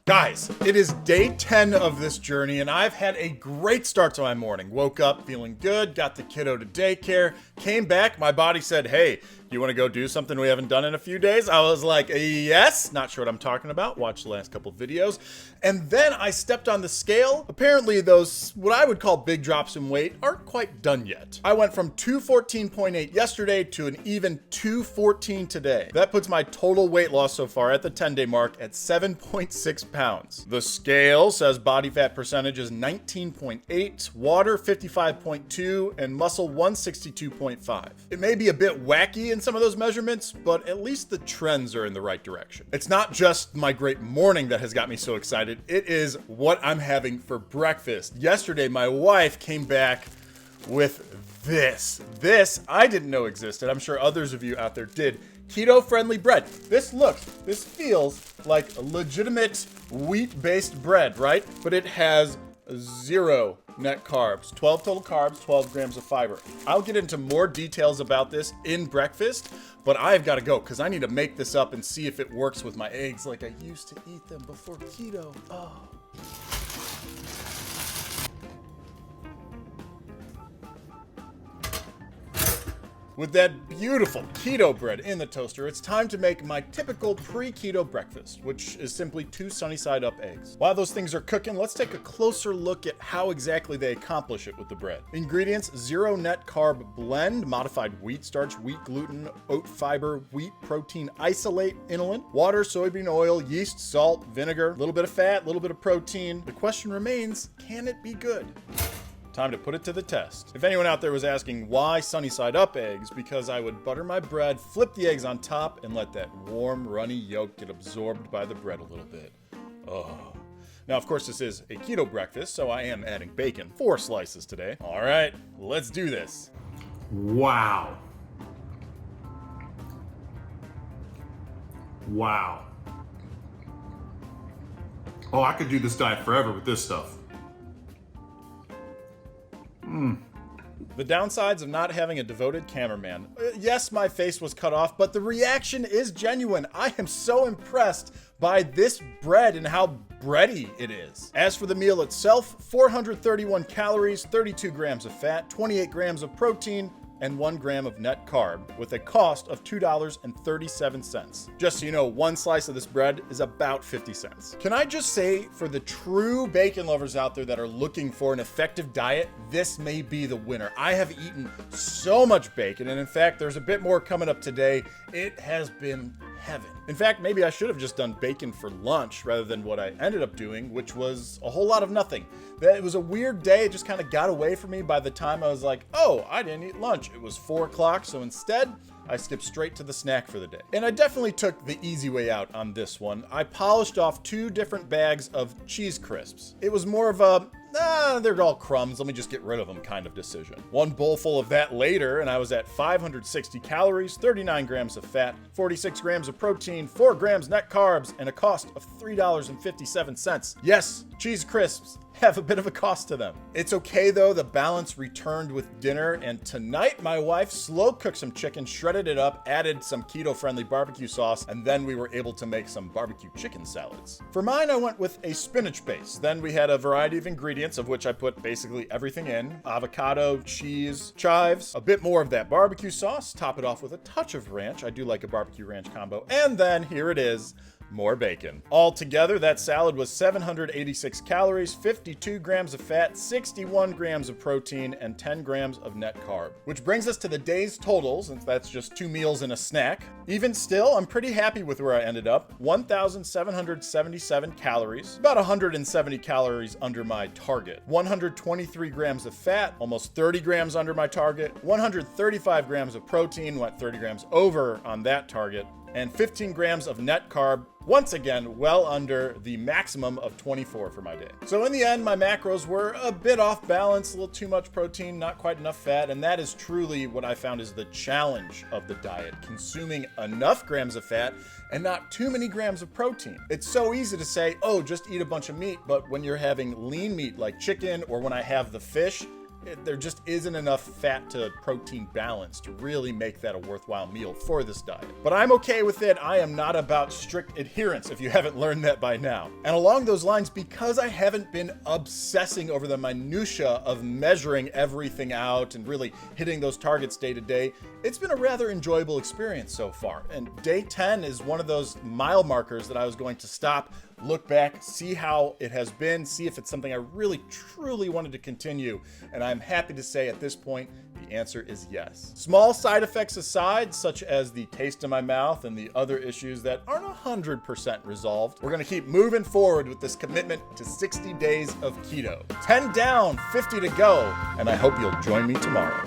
Guys, it is day 10 of this journey and I've had a great start to my morning. Woke up feeling good, got the kiddo to daycare, came back, my body said, hey, you want to go do something we haven't done in a few days? I was like, yes, not sure what I'm talking about. Watched the last couple videos. And then I stepped on the scale. Apparently those, what I would call big drops in weight, aren't quite done yet. I went from 214.8 yesterday to an even 214 today. That puts my total weight loss so far at the 10-day mark at 7.6 pounds. The scale says body fat percentage is 19.8, water 55.2, and muscle 162.5. It may be a bit wacky in some of those measurements, but at least the trends are in the right direction. It's not just my great morning that has got me so excited. It is what I'm having for breakfast. Yesterday, my wife came back with this. This I didn't know existed. I'm sure others of you out there did. Keto-friendly bread. This feels like a legitimate wheat-based bread, right? But it has 0 net carbs, 12 total carbs, 12 grams of fiber. I'll get into more details about this in breakfast, but I've got to go because I need to make this up and see if it works with my eggs like I used to eat them before keto. Oh. With that beautiful keto bread in the toaster, it's time to make my typical pre-keto breakfast, which is simply 2 sunny-side up eggs. While those things are cooking, let's take a closer look at how exactly they accomplish it with the bread. Ingredients: 0 net carb blend, modified wheat starch, wheat gluten, oat fiber, wheat protein isolate, inulin, water, soybean oil, yeast, salt, vinegar, a little bit of fat, a little bit of protein. The question remains, can it be good? Time to put it to the test. If anyone out there was asking why sunny side up eggs, because I would butter my bread, flip the eggs on top, and let that warm, runny yolk get absorbed by the bread a little bit. Oh. Now, of course, this is a keto breakfast, so I am adding bacon. 4 slices today. All right, let's do this. Wow. Wow. Oh, I could do this diet forever with this stuff. The downsides of not having a devoted cameraman. Yes, my face was cut off, but the reaction is genuine. I am so impressed by this bread and how bready it is. As for the meal itself, 431 calories, 32 grams of fat, 28 grams of protein, and 1 gram of net carb, with a cost of $2.37. Just so you know, 1 slice of this bread is about 50 cents. Can I just say, for the true bacon lovers out there that are looking for an effective diet, this may be the winner. I have eaten so much bacon, and in fact, there's a bit more coming up today. It has been heaven. In fact, maybe I should have just done bacon for lunch rather than what I ended up doing, which was a whole lot of nothing. It was a weird day. It just kind of got away from me by the time I was like, oh, I didn't eat lunch. It was 4 o'clock, so instead, I skipped straight to the snack for the day. And I definitely took the easy way out on this one. I polished off 2 different bags of cheese crisps. It was more of a, they're all crumbs, let me just get rid of them kind of decision. 1 bowl full of that later, and I was at 560 calories, 39 grams of fat, 46 grams of protein, 4 grams net carbs, and a cost of $3.57. Yes, cheese crisps have a bit of a cost to them. It's okay though, the balance returned with dinner, and tonight my wife slow cooked some chicken, shredded it up, added some keto-friendly barbecue sauce, and then we were able to make some barbecue chicken salads. For mine, I went with a spinach base. Then we had a variety of ingredients, of which I put basically everything in: avocado, cheese, chives, a bit more of that barbecue sauce, top it off with a touch of ranch. I do like a barbecue ranch combo. And then here it is, more bacon. Altogether, that salad was 786 calories, 52 grams of fat, 61 grams of protein, and 10 grams of net carb. Which brings us to the day's total, since that's just 2 meals and a snack. Even still, I'm pretty happy with where I ended up. 1,777 calories, about 170 calories under my target. 123 grams of fat, almost 30 grams under my target. 135 grams of protein, went 30 grams over on that target. And 15 grams of net carb, once again, well under the maximum of 24 for my day. So in the end, my macros were a bit off balance, a little too much protein, not quite enough fat, and that is truly what I found is the challenge of the diet, consuming enough grams of fat and not too many grams of protein. It's so easy to say, oh, just eat a bunch of meat, but when you're having lean meat like chicken, or when I have the fish, there just isn't enough fat to protein balance to really make that a worthwhile meal for this diet. But I'm okay with it. I am not about strict adherence, if you haven't learned that by now. And along those lines, because I haven't been obsessing over the minutia of measuring everything out and really hitting those targets day to day, it's been a rather enjoyable experience so far. And day 10 is one of those mile markers that I was going to stop, look back, see how it has been, see if it's something I really truly wanted to continue. And I'm happy to say at this point, the answer is yes. Small side effects aside, such as the taste in my mouth and the other issues that aren't 100% resolved, we're gonna keep moving forward with this commitment to 60 days of keto. 10 down, 50 to go, and I hope you'll join me tomorrow.